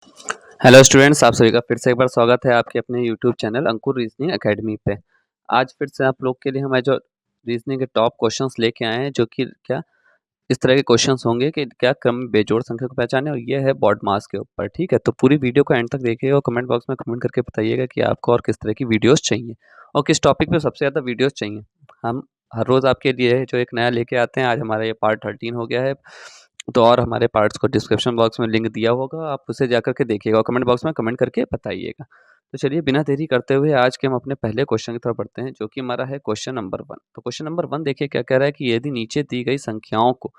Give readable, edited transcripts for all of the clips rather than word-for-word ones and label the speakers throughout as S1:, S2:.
S1: Hello students, आप सभी का फिर से एक बार स्वागत है आपके अपने यूट्यूब चैनल अंकुर रीजनिंग एकेडमी पे। आज फिर से आप लोग के लिए हमारे जो रीजनिंग के टॉप क्वेश्चंस लेके आए हैं, जो कि क्या इस तरह के क्वेश्चंस होंगे कि क्या क्रम में बेजोड़ संख्या को पहचाने, और ये है बॉड मास के ऊपर। ठीक है, तो पूरी वीडियो को एंड तक देखिएगा और कमेंट बॉक्स में कमेंट करके बताइएगा कि आपको और किस तरह की वीडियोस चाहिए और किस टॉपिक पे सबसे ज़्यादा वीडियोस चाहिए। हम हर रोज़ आपके लिए जो एक नया लेके आते हैं, आज हमारा ये पार्ट 13 हो गया है। तो और हमारे पार्ट्स को डिस्क्रिप्शन बॉक्स में लिंक दिया होगा, आप उसे जाकर के देखिएगा और कमेंट बॉक्स में कमेंट करके बताइएगा। तो चलिए बिना देरी करते हुए आज के हम अपने पहले क्वेश्चन की तरफ बढ़ते हैं, जो कि हमारा है क्वेश्चन नंबर 1। तो क्वेश्चन नंबर 1 देखिए क्या कह रहा है कि यदि नीचे दी गई संख्याओं को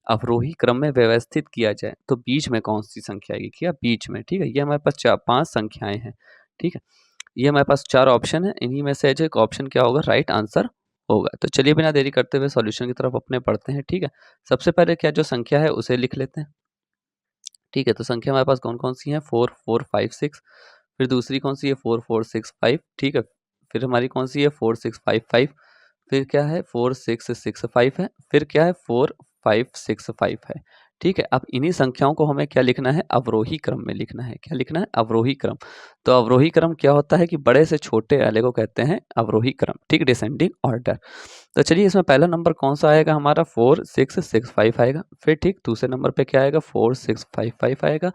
S1: अवरोही क्रम में व्यवस्थित किया जाए तो बीच में कौन सी संख्या आएगी। क्या बीच में? ठीक है, ये हमारे पास 5 संख्याएं हैं। ठीक है, ये हमारे पास 4 ऑप्शन है, इन्हीं में से जो एक ऑप्शन क्या होगा, राइट आंसर होगा। तो चलिए बिना देरी करते हुए सॉल्यूशन की तरफ अपने बढ़ते हैं। ठीक है, सबसे पहले क्या जो संख्या है उसे लिख लेते हैं। ठीक है, तो संख्या हमारे पास कौन कौन सी है, 4 4 5 6। फिर दूसरी कौन सी है, 4 4 6 5। ठीक है, फिर हमारी कौन सी है, 4 6 5 5। फिर क्या है, 4 6 6 5 है। फिर क्या है, 4 5 6 5 है। ठीक है, अब इन्हीं संख्याओं को हमें क्या लिखना है, अवरोही क्रम में लिखना है। क्या लिखना है, अवरोही क्रम। तो अवरोही क्रम क्या होता है कि बड़े से छोटे वाले को कहते हैं अवरोही क्रम। ठीक, डिसेंडिंग ऑर्डर। तो चलिए इसमें पहला नंबर कौन सा आएगा, हमारा 4 6 6 5 आएगा। फिर ठीक दूसरे नंबर पे क्या आएगा, 4 6 5 5 आएगा।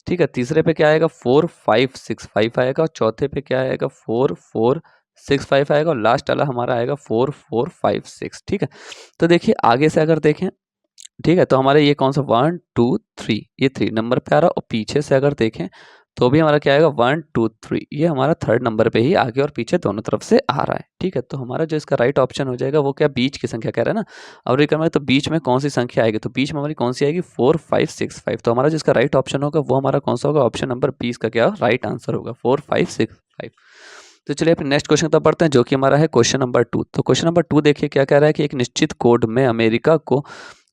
S1: ठीक है, तीसरे पे क्या आएगा, 4 5 6 5 आएगा। और चौथे पे क्या आएगा, 4 4 6 5 आएगा। और लास्ट वाला हमारा आएगा 4 4 5 6। ठीक है, तो देखिए आगे से अगर देखें, ठीक है, तो हमारे ये कौन सा 1 2 3, ये 3 नंबर पे आ रहा है। और पीछे से अगर देखें तो भी हमारा क्या आएगा, 1 2 3, ये हमारा थर्ड नंबर पे ही आगे और पीछे दोनों तरफ से आ रहा है। ठीक है, तो हमारा जो इसका राइट ऑप्शन हो जाएगा वो क्या, बीच की संख्या कह रहा है ना। और ये में तो बीच में कौन सी संख्या आएगी, तो बीच में हमारी कौन सी आएगी, 4 5 6 5। तो हमारा जिसका राइट ऑप्शन होगा वो हमारा कौन सा होगा, ऑप्शन नंबर 20 का क्या राइट आंसर होगा, 4 5 6 5। तो चलिए अपने नेक्स्ट क्वेश्चन तक बढ़ते हैं, जो कि हमारा है क्वेश्चन नंबर 2। तो क्वेश्चन नंबर 2 देखिए क्या कह रहा है कि एक निश्चित कोड में अमेरिका को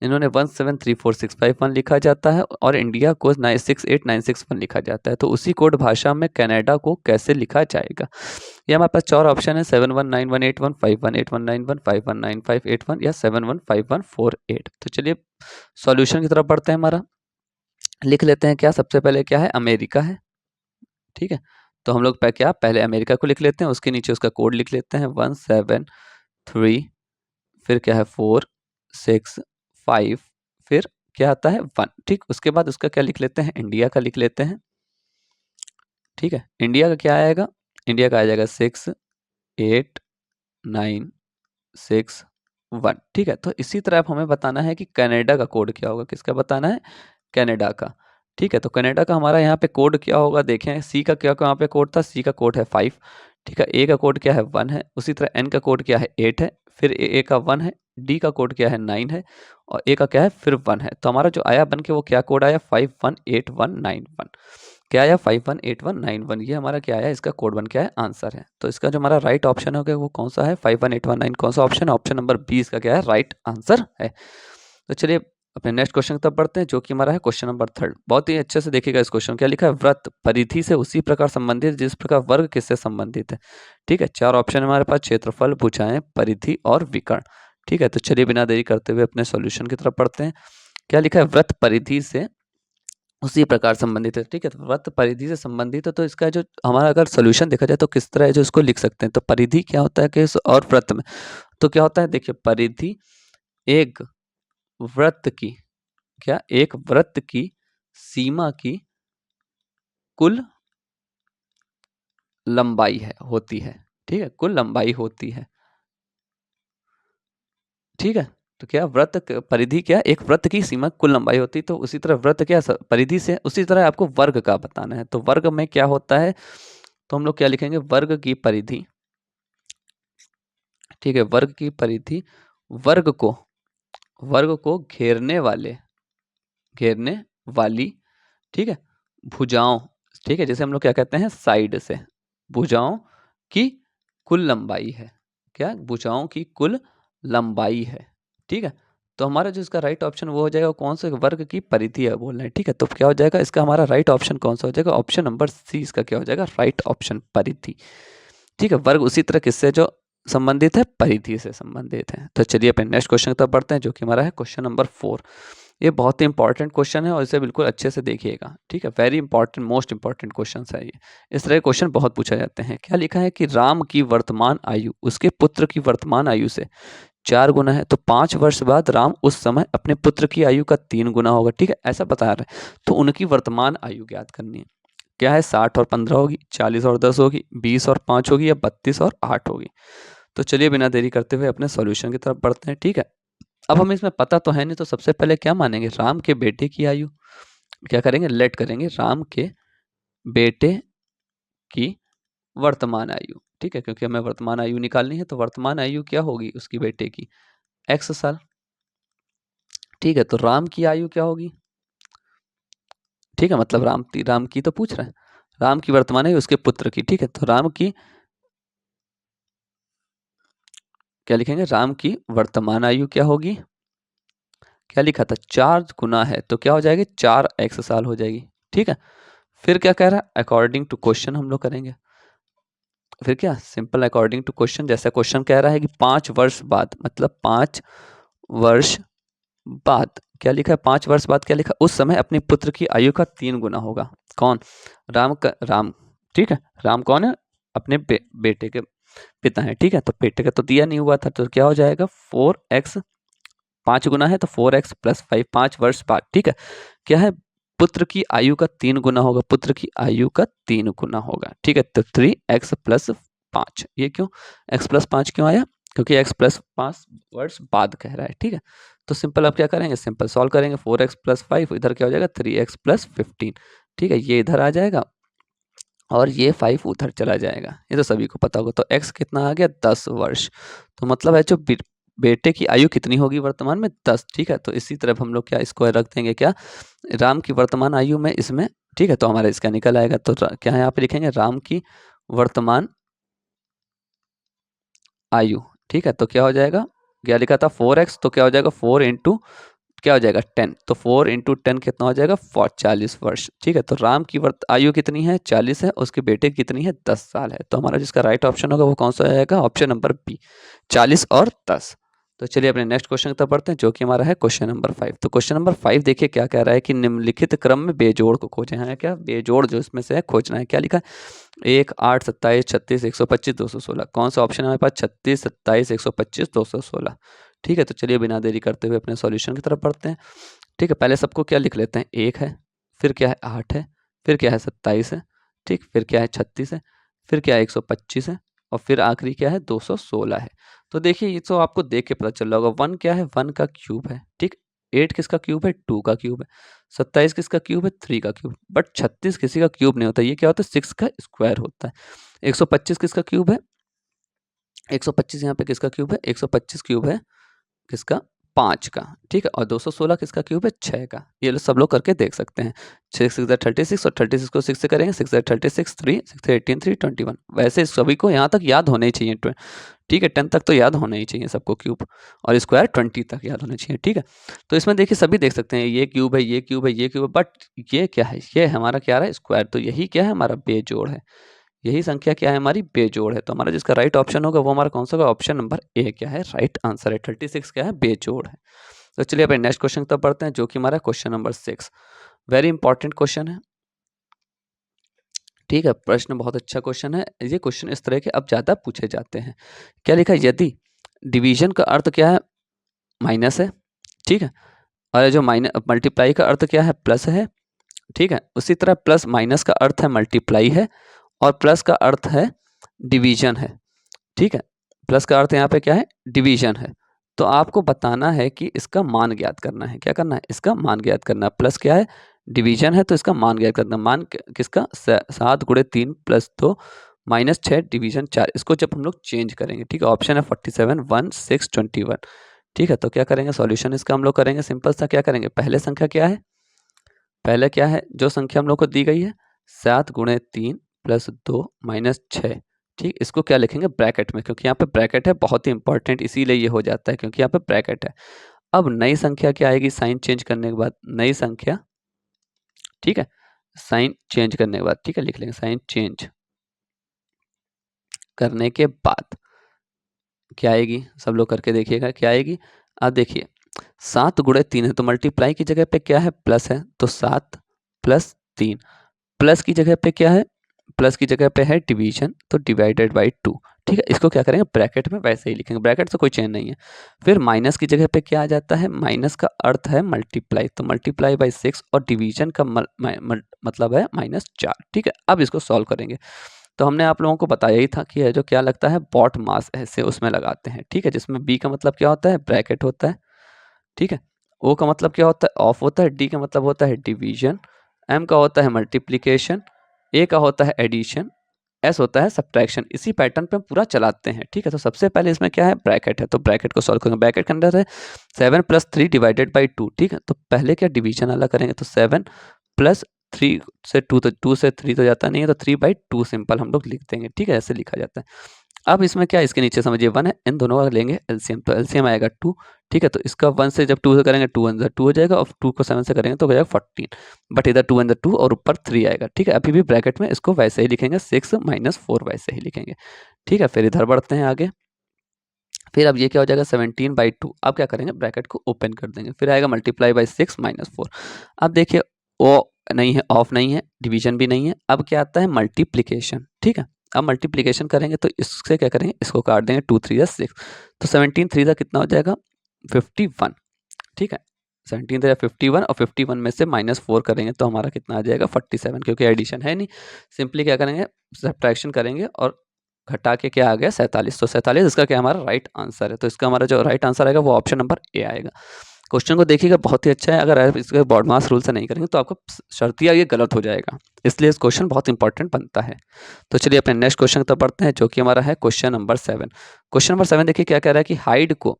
S1: इन्होंने 1734651 लिखा जाता है और इंडिया को 968961 लिखा जाता है। तो उसी कोड भाषा में कनाडा को कैसे लिखा जाएगा। ये हमारे पास 4 ऑप्शन है, 719181, 518191, 519581 या 715148। तो चलिए सॉल्यूशन की तरफ बढ़ते हैं। हमारा लिख लेते हैं, क्या सबसे पहले क्या है, अमेरिका है। ठीक है, तो हम लोग क्या पहले अमेरिका को लिख लेते हैं, उसके नीचे उसका कोड लिख लेते हैं 173, फिर क्या है 465, फिर क्या आता है 1। ठीक, उसके बाद उसका क्या लिख लेते हैं, इंडिया का लिख लेते हैं। ठीक है, इंडिया का क्या आएगा, इंडिया का आ जाएगा 6896 1। ठीक है, तो इसी तरह आप हमें बताना है कि कनाडा का कोड क्या होगा, किसका बताना है, कनाडा का। ठीक है, तो कनाडा का हमारा यहाँ पे कोड क्या होगा, देखें सी का क्या यहाँ पे कोड था, सी का कोड है 5। ठीक है, ए का कोड क्या है 1 है, उसी तरह एन का कोड क्या है 8 है, फिर ए का 1 है, डी का कोड क्या है 9 है, और ए का क्या है फिर 1 है। तो हमारा जो आया बन के वो क्या कोड आया, 518191। क्या आया, 518191। ये हमारा क्या आया, इसका कोड बन के आया, आंसर है। तो इसका जो हमारा राइट ऑप्शन हो गया वो कौन सा है, 51819। कौन सा ऑप्शन है, ऑप्शन नंबर 20 का क्या है, राइट आंसर है। तो चलिए अपने नेक्स्ट क्वेश्चन तब बढ़ते हैं, जो कि हमारा है क्वेश्चन नंबर 3। बहुत ही अच्छे से देखिएगा इस क्वेश्चन, क्या लिखा है, व्रत परिधि से उसी प्रकार संबंधित जिस प्रकार वर्ग किससे संबंधित है। ठीक है, 4 ऑप्शन हमारे पास, क्षेत्रफल, भुजाएं, परिधि और विकर्ण। ठीक है, तो चलिए बिना देरी करते हुए अपने सॉल्यूशन की तरफ बढ़ते हैं। क्या लिखा है, व्रत परिधि से उसी प्रकार संबंधित है। ठीक है, तो वृत्त परिधि से संबंधित है, तो इसका जो हमारा अगर सोल्यूशन देखा जाए तो किस तरह है जो इसको लिख सकते हैं। तो परिधि क्या होता है कि और वृत्त में तो क्या होता है, देखिए परिधि एक वृत्त की, क्या एक वृत्त की सीमा की कुल लंबाई है, होती है। ठीक है, कुल लंबाई होती है। ठीक है, तो क्या वृत्त परिधि क्या, एक वृत्त की सीमा कुल लंबाई होती है। तो उसी तरह वृत्त क्या परिधि से, उसी तरह आपको वर्ग का बताना है। तो वर्ग में क्या होता है, तो हम लोग क्या लिखेंगे, वर्ग की परिधि। ठीक है, वर्ग की परिधि वर्ग को, वर्ग को घेरने वाली, ठीक है, भुजाओं, ठीक है, जैसे हम लोग क्या कहते हैं, साइड से भुजाओं की कुल लंबाई है। क्या, भुजाओं की कुल लंबाई है। ठीक है, तो हमारा जो इसका राइट ऑप्शन वो हो जाएगा, कौन से वर्ग की परिधि है बोल रहे हैं। ठीक है, तो क्या हो जाएगा इसका हमारा राइट ऑप्शन कौन सा हो जाएगा, ऑप्शन नंबर सी इसका क्या हो जाएगा, राइट ऑप्शन परिधि। ठीक है, वर्ग उसी तरह किससे जो संबंधित है, परिधि से संबंधित है। तो चलिए अपने नेक्स्ट क्वेश्चन की तरफ बढ़ते हैं, जो कि हमारा है क्वेश्चन नंबर 4। ये बहुत ही इंपॉर्टेंट क्वेश्चन है और इसे बिल्कुल अच्छे से देखिएगा, ठीक है। Very important, most important question है ये। इस तरह के क्वेश्चन बहुत पूछा जाते हैं। क्या लिखा है कि राम की वर्तमान आयु उसके पुत्र की वर्तमान आयु से 4 गुना है, तो 5 वर्ष बाद राम उस समय अपने पुत्र की आयु का 3 गुना होगा, ठीक है, ऐसा बता रहे हैं। तो उनकी वर्तमान आयु ज्ञात करनी है। क्या है, 60 और 15 होगी, 40 और 10 होगी, 20 और 5 होगी, या 32 और 8 होगी। तो चलिए बिना देरी करते हुए अपने सॉल्यूशन की तरफ बढ़ते हैं, ठीक है। अब हमें इसमें पता तो है नहीं, तो सबसे पहले क्या मानेंगे, राम के बेटे की आयु क्या करेंगे, लेट करेंगे राम के बेटे की वर्तमान आयु, ठीक है, क्योंकि हमें वर्तमान आयु निकालनी है। तो वर्तमान आयु क्या होगी उसकी बेटे की, x साल, ठीक है। तो राम की आयु क्या होगी, ठीक है, मतलब राम की तो पूछ रहा है, राम की वर्तमान आयु उसके पुत्र की, ठीक है। तो राम की क्या लिखेंगे, राम की वर्तमान आयु क्या होगी, क्या लिखा था, 4 गुना है तो क्या हो जाएगी, 4x साल हो जाएगी, ठीक है। फिर क्या कह रहा है, अकॉर्डिंग टू क्वेश्चन हम लोग करेंगे। फिर क्या, सिंपल अकॉर्डिंग टू क्वेश्चन, जैसा क्वेश्चन कह रहा है कि 5 वर्ष बाद, मतलब 5 वर्ष बाद क्या लिखा है, 5 वर्ष बाद क्या लिखा, उस समय अपने पुत्र की आयु का 3 गुना होगा। कौन, राम, ठीक है। राम कौन है, अपने बेटे के पिता है, ठीक है। तो बेटे का तो दिया नहीं हुआ था, तो क्या हो जाएगा 4x, 5 गुना है तो 4x प्लस 5, 5 वर्ष बाद, ठीक है। क्या है, पुत्र की आयु का 3 गुना होगा, पुत्र की आयु का 3 गुना होगा, ठीक है। तो 3x प्लस 5, ये क्यों x प्लस 5 क्यों आया, क्योंकि x प्लस 5 वर्ष बाद कह रहा है, ठीक है। तो सिंपल अब क्या करेंगे, सिंपल सॉल्व करेंगे, 4x प्लस 5 इधर क्या हो जाएगा 3x प्लस 15, ठीक है, ये इधर आ जाएगा और ये 5 उधर चला जाएगा, ये तो सभी को पता होगा। तो x कितना आ गया, 10 वर्ष। तो मतलब है जो बेटे की आयु कितनी होगी वर्तमान में, 10, ठीक है। तो इसी तरफ हम लोग क्या इसको रख देंगे, क्या राम की वर्तमान आयु में इसमें, ठीक है। तो हमारा इसका निकल आएगा, तो क्या है यहाँ पे लिखेंगे, राम की वर्तमान आयु, ठीक है। तो क्या हो जाएगा, क्या लिखा था 4x, तो क्या हो जाएगा 4 इंटू क्या हो जाएगा 10, तो 4 इंटू 10 कितना हो जाएगा 40 वर्ष, ठीक है। तो राम की आयु कितनी है, 40 है, उसके बेटे की कितनी है, 10 साल है। तो हमारा जिसका राइट ऑप्शन होगा वो कौन सा आएगा, ऑप्शन नंबर बी, 40 और 10। तो चलिए अपने नेक्स्ट क्वेश्चन की तरफ बढ़ते हैं, जो कि हमारा है क्वेश्चन नंबर 5। तो क्वेश्चन नंबर 5 देखिए क्या कह रहा है कि निम्नलिखित क्रम में बेजोड़ को खोजें, है क्या, बेजोड़ जो इसमें से है खोजना है। क्या लिखा है, 1, 8, 27, 36, 125, 216, कौन सा ऑप्शन है हमारे पास, 36, 27, 125, 216, ठीक है। तो चलिए बिना देरी करते हुए अपने सॉल्यूशन की तरफ बढ़ते हैं, ठीक है। पहले सबको क्या लिख लेते हैं, 1 है, फिर क्या है 8 है, फिर क्या है 27 है, ठीक, फिर क्या है 36 है, फिर क्या है 125 है, और फिर आखिरी क्या है 216 है। तो देखिए ये तो आपको देख के पता चल रहा होगा, 1 क्या है, 1 का क्यूब है, ठीक, 8 किसका क्यूब है, 2 का क्यूब है, 27 किसका क्यूब है, 3 का क्यूब, बट 36 किसी का क्यूब नहीं होता, ये क्या होता है 6 का स्क्वायर होता है। 125 किसका क्यूब है, 125 यहाँ पे किसका क्यूब है, 125 क्यूब है किसका, 5 का, ठीक है। और 216 किसका क्यूब है, 6 का। ये लोग सब लोग करके देख सकते हैं, 6 6 36 और 36 को 6 से करेंगे, 6 36 3 6 18 3 21। वैसे सभी को यहाँ तक याद होने ही चाहिए, ठीक है, 10 तक तो याद होना ही चाहिए सबको क्यूब, और स्क्वायर 20 तक याद होना चाहिए, ठीक है। तो इसमें देखिए सभी देख सकते हैं, ये क्यूब है, ये क्यूब है, ये क्यूब है, बट ये क्या है, ये हमारा क्या रहा है, स्क्वायर। तो यही क्या है, हमारा बेजोड़ है, यही संख्या क्या है, हमारी बेजोड़ है। तो हमारा जिसका राइट ऑप्शन होगा वो हमारा कौन सा होगा, ऑप्शन नंबर ए क्या है, राइट आंसर है। 36 क्या है, बेजोड़ है। तो चलिए अपने नेक्स्ट क्वेश्चन तक बढ़ते हैं, जो कि हमारा question number 6। Very important question है, ठीक है, प्रश्न बहुत अच्छा क्वेश्चन है। ये क्वेश्चन इस तरह के अब ज्यादा पूछे जाते हैं। क्या लिखा है, यदि डिवीजन का अर्थ क्या है, माइनस है, ठीक है, और जो माइनस मल्टीप्लाई का अर्थ क्या है, प्लस है, ठीक है। उसी तरह प्लस माइनस का अर्थ है मल्टीप्लाई है, और प्लस का अर्थ है डिवीजन है, ठीक है। प्लस का अर्थ यहाँ पे क्या है, डिवीजन है। तो आपको बताना है कि इसका मान ज्ञात करना है, क्या करना है, इसका मान ज्ञात करना है। प्लस क्या है, डिवीजन है, तो इसका मान ज्ञात करना है। मान किसका, 7 गुणे 3 प्लस 2 माइनस 6 डिवीजन 4। इसको जब हम लोग चेंज करेंगे, ठीक है, ऑप्शन है 47 1 6 21, ठीक है। तो क्या करेंगे, सॉल्यूशन इसका हम लोग करेंगे सिंपल सा, क्या करेंगे, पहले संख्या क्या है, पहले क्या है जो संख्या हम लोग को दी गई है, 7 गुणे 3 प्लस 2 माइनस 6, ठीक, इसको क्या लिखेंगे ब्रैकेट में, क्योंकि यहाँ पे ब्रैकेट है, बहुत ही इंपॉर्टेंट इसीलिए ये हो जाता है, क्योंकि यहाँ पे ब्रैकेट है। अब नई संख्या क्या आएगी, साइन चेंज करने के बाद नई संख्या, ठीक है, साइन चेंज करने के बाद, ठीक है, लिख लेंगे साइन चेंज करने के बाद क्या आएगी, सब लोग करके देखिएगा क्या आएगी। अब देखिए 7 गुणे 3 है तो मल्टीप्लाई की जगह पे क्या है प्लस है, तो 7 प्लस 3, प्लस की जगह पे क्या है, प्लस की जगह पे है डिवीजन तो डिवाइडेड बाई 2। ठीक है, इसको क्या करेंगे ब्रैकेट में वैसे ही लिखेंगे, ब्रैकेट से कोई चेंज नहीं है। फिर माइनस की जगह पे क्या आ जाता है, माइनस का अर्थ है मल्टीप्लाई, तो मल्टीप्लाई बाई 6 और डिवीजन का मतलब है -4। ठीक है, अब इसको सॉल्व करेंगे तो हमने आप लोगों को बताया ही था कि ये जो क्या लगता है बॉट मास ऐसे उसमें लगाते हैं। ठीक है, जिसमें बी का मतलब क्या होता है ब्रैकेट होता है। ठीक है, ओ का मतलब क्या होता है ऑफ होता है, डी का मतलब होता है डिवीजन, एम का होता है मल्टीप्लिकेशन, ए का होता है एडिशन, एस होता है सब्ट्रैक्शन। इसी पैटर्न पे हम पूरा चलाते हैं। ठीक है, तो सबसे पहले इसमें क्या है ब्रैकेट है, तो ब्रैकेट को सॉल्व करेंगे। ब्रैकेट के अंदर है 7 + 3 डिवाइडेड बाई 2। ठीक है, तो पहले क्या डिवीजन अलग करेंगे, तो 7 + 3 से 2, तो 2 से 3 तो जाता नहीं है, तो 3/2 सिंपल हम लोग लिख देंगे। ठीक है, ऐसे लिखा जाता है। अब इसमें क्या इसके नीचे समझिए 1 है, इन दोनों का लेंगे एलसीएम, तो एलसीएम आएगा 2। ठीक है, तो इसका 1 से जब 2 से करेंगे 2 1 2 हो जाएगा, और 2 को 7 से करेंगे तो हो जाएगा 14, बट इधर 2 2 और ऊपर 3 आएगा। ठीक है, अभी भी ब्रैकेट में इसको वैसे ही लिखेंगे, 6 - 4 वैसे ही लिखेंगे। ठीक है, फिर इधर बढ़ते हैं आगे। फिर अब ये क्या हो जाएगा 17/2। अब क्या करेंगे ब्रैकेट को ओपन कर देंगे, फिर आएगा मल्टीप्लाई बाई 6 - 4। अब देखिए ओ नहीं है, ऑफ नहीं है, डिवीजन भी नहीं है, अब क्या आता है मल्टीप्लिकेशन। ठीक है, अब मल्टीप्लिकेशन करेंगे तो इससे क्या करेंगे, इसको काट देंगे, 2 3 6, तो 17 3 कितना हो जाएगा 51। ठीक है, 17 3 51, और 51 में से -4 करेंगे तो हमारा कितना आ जाएगा 47, क्योंकि एडिशन है नहीं। सिंपली क्या करेंगे सब्ट्रैक्शन करेंगे और घटा के क्या आ गया 47, तो 47 इसका क्या हमारा राइट आंसर है। तो इसका हमारा जो राइट आंसर आएगा वो ऑप्शन नंबर ए आएगा। क्वेश्चन को देखिएगा बहुत ही अच्छा है, अगर आप इसके बॉड मास रूल से नहीं करेंगे तो आपका शर्तिया ये गलत हो जाएगा, इसलिए इस क्वेश्चन बहुत इंपॉर्टेंट बनता है। तो चलिए अपने नेक्स्ट क्वेश्चन की तरफ बढ़ते हैं, जो कि हमारा है क्वेश्चन नंबर 7। क्वेश्चन नंबर 7 देखिए क्या कह रहा है कि हाइट को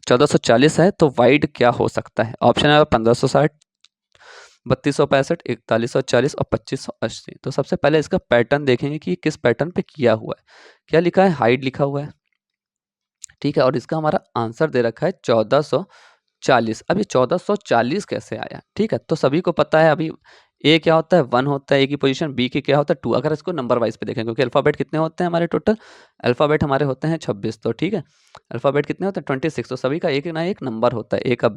S1: 1440 है तो वाइड क्या हो सकता है। ऑप्शन है 1560, 3265, 4140 और 2580। तो सबसे पहले इसका पैटर्न देखेंगे कि किस पैटर्न पे किया हुआ है। क्या लिखा है हाइट लिखा हुआ है। ठीक है, और इसका हमारा आंसर दे रखा है 1440। अब ये 1440 कैसे आया। ठीक है, तो सभी को पता है अभी ए क्या होता है 1 होता है ए की पोजीशन, बी की क्या होता है 2। अगर इसको नंबर वाइज पे देखें, क्योंकि अल्फाबेट कितने होते हैं हमारे टोटल, अल्फाबेट हमारे होते हैं 26। तो ठीक है, अल्फाबेट कितने होते हैं 26, तो सभी का एक ना एक नंबर होता है। ए का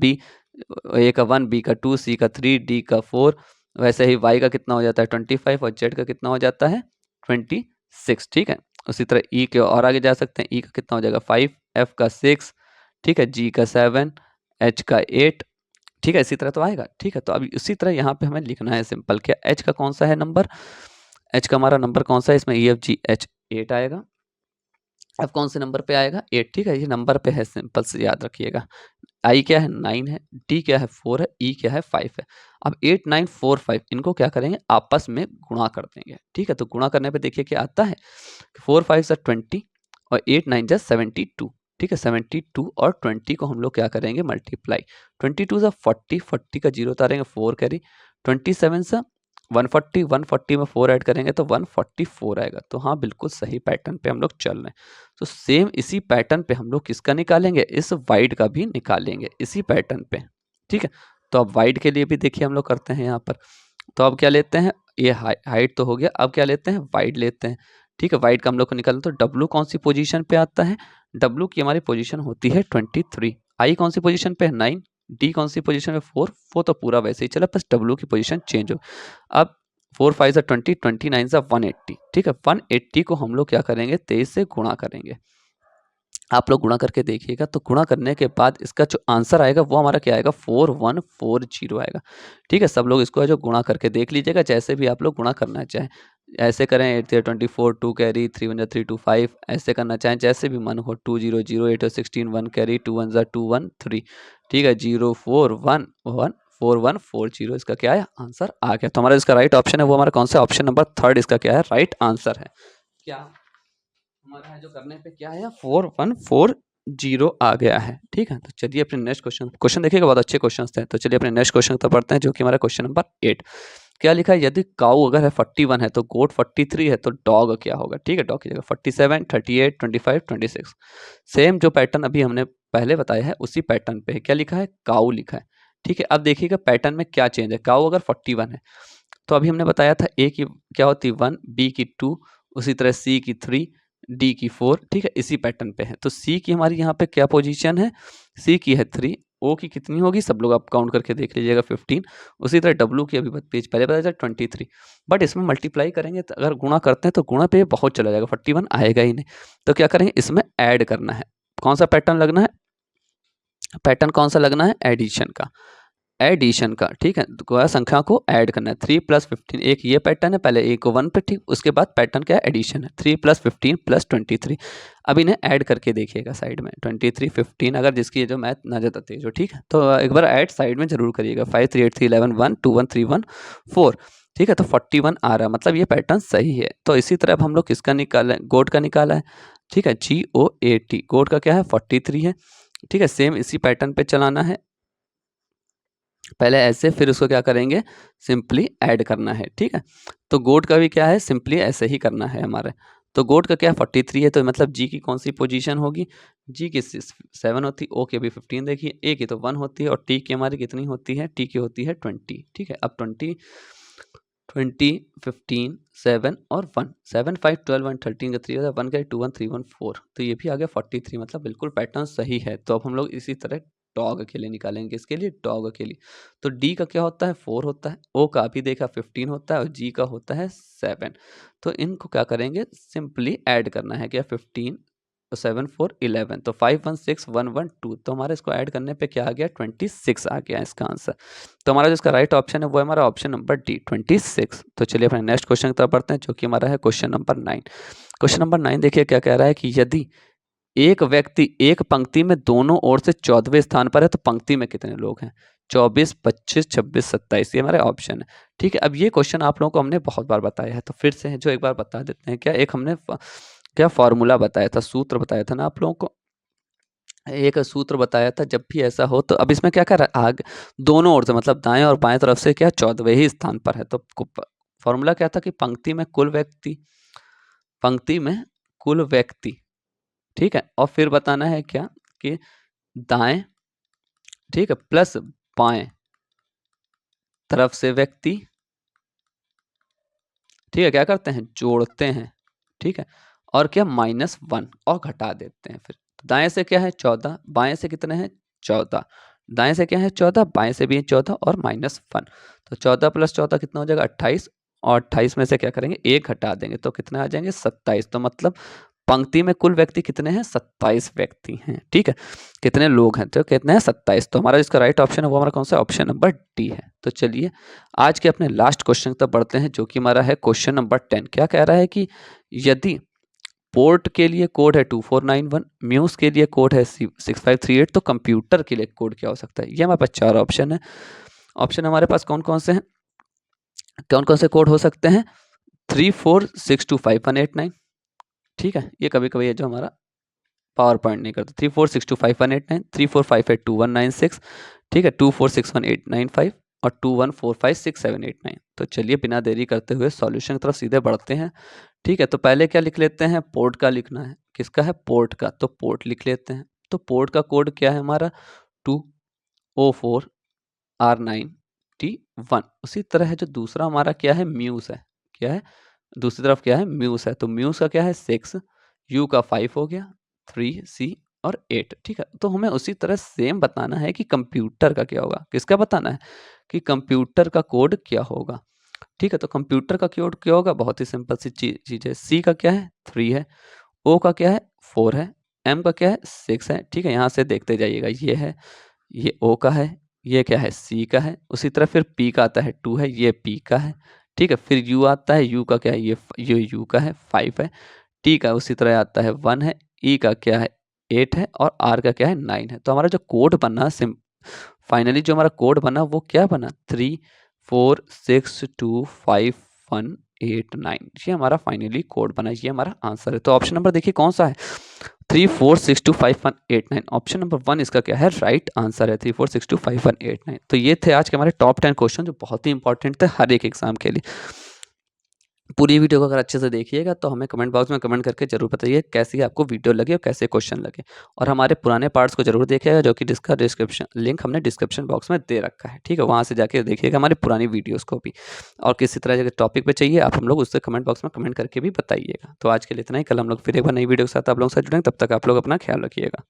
S1: 1, बी का 2, सी का 3, डी का 4। वैसे ही वाई का कितना हो जाता है 25, और जेड का कितना हो जाता है 26। ठीक है, उसी तरह ई के और आगे जा सकते हैं, ई का कितना हो जाएगा 5, एफ का 6, ठीक है, जी का 7, एच का 8। ठीक है, इसी तरह तो आएगा। ठीक है, तो अभी इसी तरह यहाँ पे हमें लिखना है सिंपल, क्या एच का कौन सा है नंबर, एच का हमारा नंबर कौन सा है इसमें, ई एफ जी एच 8 आएगा। अब कौन से नंबर पे आएगा 8। ठीक है, ये नंबर पे है, सिंपल से याद रखिएगा। आई क्या है 9 है, डी क्या है 4 है, ई क्या है 5 है। अब 8 9 4 5 इनको क्या करेंगे आपस में गुणा कर देंगे। ठीक है, तो गुणा करने पे देखिए क्या आता है 4 5 20 और 8 9 72। ठीक है, 72 और 20 को हम लोग क्या करेंगे मल्टीप्लाई, 22 से 40 40 का जीरो उतारेंगे 4 कैरी, 27 से 140 140 में 4 ऐड करेंगे तो 144 आएगा। तो हाँ बिल्कुल सही पैटर्न पे हम लोग चल रहे हैं। तो सेम इसी पैटर्न पे हम लोग किसका निकालेंगे, इस वाइड का भी निकालेंगे इसी पैटर्न पे। ठीक है, तो अब वाइड के लिए भी देखिए हम लोग करते हैं यहाँ पर। तो अब क्या लेते हैं, ये हाइट तो हो गया, अब क्या लेते हैं वाइड लेते हैं। ठीक है, वाइड का हम लोग को निकालना, तो डब्लू कौन सी पोजीशन पे आता है, डब्लू की हमारी पोजीशन होती है 23, आई कौन सी पोजीशन पे है 9, डी कौन सी पोजीशन पे 4, वो तो पूरा वैसे ही चला, बस डब्लू की पोजीशन चेंज हो। अब 4 5 से 20, 29 से 180। ठीक है, 180 को हम लोग क्या करेंगे 23 से गुणा करेंगे। आप लोग गुणा करके देखिएगा, तो गुणा करने के बाद इसका जो आंसर आएगा वो हमारा क्या आएगा 4140 आएगा। ठीक है, सब लोग इसको जो गुणा करके देख लीजिएगा, जैसे भी आप लोग गुणा करना चाहें, ऐसे करें 8 3 24 2 कैरी 3 1 3 2 5, ऐसे करना चाहें जैसे भी मन हो 2 0 0 8 16 1 कैरी 2 1 2 1 3। ठीक है, 0 4 1 1 4140 इसका क्या है आंसर आ गया। तो हमारा इसका राइट ऑप्शन है वो हमारा कौन सा, ऑप्शन नंबर 3 इसका क्या है राइट आंसर है। क्या हमारा है जो करने पे क्या है 4140 आ गया है। ठीक है, तो चलिए अपने नेक्स्ट क्वेश्चन देखिएगा, बहुत अच्छे क्वेश्चन थे। तो चलिए अपने नेक्स्ट क्वेश्चन तक पढ़ते हैं, जो कि हमारा क्वेश्चन नंबर 8। क्या लिखा है, यदि काऊ अगर है 41 है तो गोट 43 है तो डॉग क्या होगा। ठीक है, डॉग की जगह 47 38 25 26। सेम जो पैटर्न अभी हमने पहले बताया है उसी पैटर्न पे है। क्या लिखा है काऊ लिखा है। ठीक है, अब देखिएगा पैटर्न में क्या चेंज है। काऊ अगर 41 है तो अभी हमने बताया था ए की क्या होती 1, बी की 2, उसी तरह सी की 3, डी की 4। ठीक है, इसी पैटर्न पे है। तो सी की हमारी यहाँ पे क्या पोजीशन है, सी की है 3, ओ की कितनी होगी, सब लोग आप काउंट करके देख लीजिएगा 15। उसी तरह डब्ल्यू की अभी पेज पहले बताया था 23, बट इसमें मल्टीप्लाई करेंगे तो अगर गुणा करते हैं तो गुणा पे बहुत चला जाएगा, 41 आएगा ही नहीं। तो क्या करेंगे, इसमें ऐड करना है। कौन सा पैटर्न लगना है, पैटर्न कौन सा लगना है, एडिशन का, एडिशन का, ठीक है। तो संख्या को ऐड करना है, 3 + 15, एक ये पैटर्न है, पहले ए को 1 पे, ठीक, उसके बाद पैटर्न क्या है, एडिशन है, 3 + 15 + 23। अब इन्हें ऐड करके देखिएगा साइड में, 23 15, अगर जिसकी ये जो मैथ ना ज़्यादा तेज हो, ठीक है, तो एक बार ऐड साइड में जरूर करिएगा। 5 3 8 3 11 1 2 1 3 1 4, ठीक है, तो 41 आ रहा है, मतलब ये पैटर्न सही है। तो इसी तरह अब हम लोग किसका निकाला है, गोट का निकाला है, ठीक है, GOAT, गोट का क्या है 43 है, ठीक है। सेम इसी पैटर्न पे चलाना है, पहले ऐसे, फिर उसको क्या करेंगे, सिंपली ऐड करना है, ठीक है। तो गोट का भी क्या है, सिंपली ऐसे ही करना है हमारे। तो गोट का क्या है 43 है, तो मतलब जी की कौन सी पोजीशन होगी, जी की 7 होती, ओ की अभी 15 देखिए, ए की तो 1 होती है, और टी की हमारी कितनी होती है, टी की होती है 20, ठीक है। अब 20 20 15 7 और 1, 7 5 12 1 13 का 3 होता है, 1 का 2 1 3 1 4, तो ये भी आ गया 43, मतलब बिल्कुल पैटर्न सही है। तो अब हम लोग इसी तरह डॉग के लिए निकालेंगे, इसके लिए डॉग के लिए, तो डी का क्या होता है 4 होता है, ओ का अभी देखा 15 होता है, और जी का होता है 7। तो इनको क्या करेंगे, सिंपली ऐड करना है, क्या 15 7 4 11, तो 5 1 6 1 1 2, तो हमारे इसको ऐड करने पे क्या आ गया 26 आ गया इसका आंसर। तो हमारा जो इसका राइट ऑप्शन है वो है हमारा ऑप्शन नंबर डी 26। तो चलिए अपने नेक्स्ट क्वेश्चन की तरफ बढ़ते हैं, जो कि हमारा है क्वेश्चन नंबर 9। क्वेश्चन नंबर 9 देखिए क्या कह रहा है कि यदि एक व्यक्ति एक पंक्ति में दोनों ओर से 14वें स्थान पर है तो पंक्ति में कितने लोग हैं, 24 25 26 27, ये हमारे ऑप्शन है, ठीक है। अब ये क्वेश्चन आप लोगों को हमने बहुत बार बताया है, तो फिर से जो एक बार बता देते हैं, क्या एक हमने क्या फॉर्मूला बताया था, सूत्र बताया था ना आप लोगों को, एक सूत्र बताया था, जब भी ऐसा हो तो अब इसमें क्या कर रहा है, आगे दोनों ओर से मतलब दाएं और बाएं तरफ से क्या 14वें ही स्थान पर है, तो फॉर्मूला क्या था कि पंक्ति में कुल व्यक्ति, पंक्ति में कुल व्यक्ति, ठीक है, और फिर बताना है क्या कि दाएं, ठीक है, प्लस बाएं तरफ से व्यक्ति, ठीक है, क्या करते हैं जोड़ते हैं, ठीक है, और क्या -1 और घटा देते हैं। फिर दाएं से क्या है 14, बाएं से कितने हैं 14, दाएं से क्या है 14, बाएं से भी है 14 और -1, तो 14 + 14 कितना हो जाएगा 28, और 28 में से क्या करेंगे 1 घटा देंगे तो कितने आ जाएंगे 27। तो मतलब पंक्ति में कुल व्यक्ति कितने हैं 27 व्यक्ति हैं, ठीक है, कितने लोग हैं तो कितने हैं 27। तो हमारा जिसका राइट ऑप्शन है वो हमारा कौन सा, ऑप्शन नंबर डी है। तो चलिए आज के अपने लास्ट क्वेश्चन तक बढ़ते हैं, जो कि हमारा है क्वेश्चन नंबर 10। क्या कह रहा है कि यदि पोर्ट के लिए कोड है 2491, म्यूज के लिए कोड है 6538, तो कंप्यूटर के लिए कोड क्या हो सकता है। ये हमारे पास 4 ऑप्शन है, ऑप्शन हमारे पास कौन कौन से हैं, कौन कौन से कोड हो सकते हैं, 34625189, ठीक है, ये कभी कभी है जो हमारा पावर पॉइंट नहीं करता, 34625189, 34582196, ठीक है, 24618995 और 21456789। तो चलिए बिना देरी करते हुए सॉल्यूशन की तरफ सीधे बढ़ते हैं, ठीक है। तो पहले क्या लिख लेते हैं, पोर्ट का लिखना है, किसका है पोर्ट का, तो पोर्ट लिख लेते हैं। तो पोर्ट का कोड क्या है हमारा 204R9T1। उसी तरह है जो दूसरा हमारा क्या है म्यूज है, क्या है दूसरी तरफ क्या है म्यूज है, तो म्यूज का क्या है 6, यू का 5 हो गया, 3 सी और 8, ठीक है। तो हमें उसी तरह सेम बताना है कि कंप्यूटर का क्या होगा, किसका बताना है कि कंप्यूटर का कोड क्या होगा, ठीक है। तो कंप्यूटर का कोड क्या होगा, बहुत ही सिंपल सी चीज है, सी का क्या है 3 है, ओ का क्या है 4 है, एम का क्या है 6 है, ठीक है। यहाँ से देखते जाइएगा, ये है, ये ओ का है, ये क्या है सी का है, उसी तरह फिर पी का आता है 2 है, ये पी का है, ठीक है। फिर यू आता है, यू का क्या है ये यू का है 5 है, टी का उसी तरह आता है 1 है, ई का क्या है 8 है, और आर का क्या है 9 है। तो हमारा जो कोड बना फाइनली जो हमारा कोड बना वो क्या बना 3 4 6 2 5 1 8 9, ये हमारा फाइनली कोड बना, ये हमारा आंसर है। तो ऑप्शन नंबर देखिए कौन सा है 3 4 6 2 5 1 8 9, ऑप्शन नंबर 1 इसका क्या है राइट आंसर है 3 4 6 2 5 1 8 9। तो ये थे आज के हमारे टॉप 10 क्वेश्चन जो बहुत ही इंपॉर्टेंट थे हर एक एग्जाम के लिए। पूरी वीडियो को अगर अच्छे से देखिएगा तो हमें कमेंट बॉक्स में कमेंट करके जरूर बताइए कैसी आपको वीडियो लगी और कैसे क्वेश्चन लगे, और हमारे पुराने पार्ट्स को जरूर देखिएगा जो कि जिसका डिस्क्रिप्शन लिंक हमने डिस्क्रिप्शन बॉक्स में दे रखा है, ठीक है, वहाँ से जाके देखिएगा हमारी पुरानी वीडियोस को भी। और किसी तरह के टॉपिक पे चाहिए आप हम लोग उससे कमेंट बॉक्स में कमेंट करके भी बताइएगा। तो आज के लिए इतना ही, कल हम लोग फिर एक बार नई वीडियो के साथ आप लोगों से जुड़ेंगे, तब तक आप लोग अपना ख्याल रखिएगा।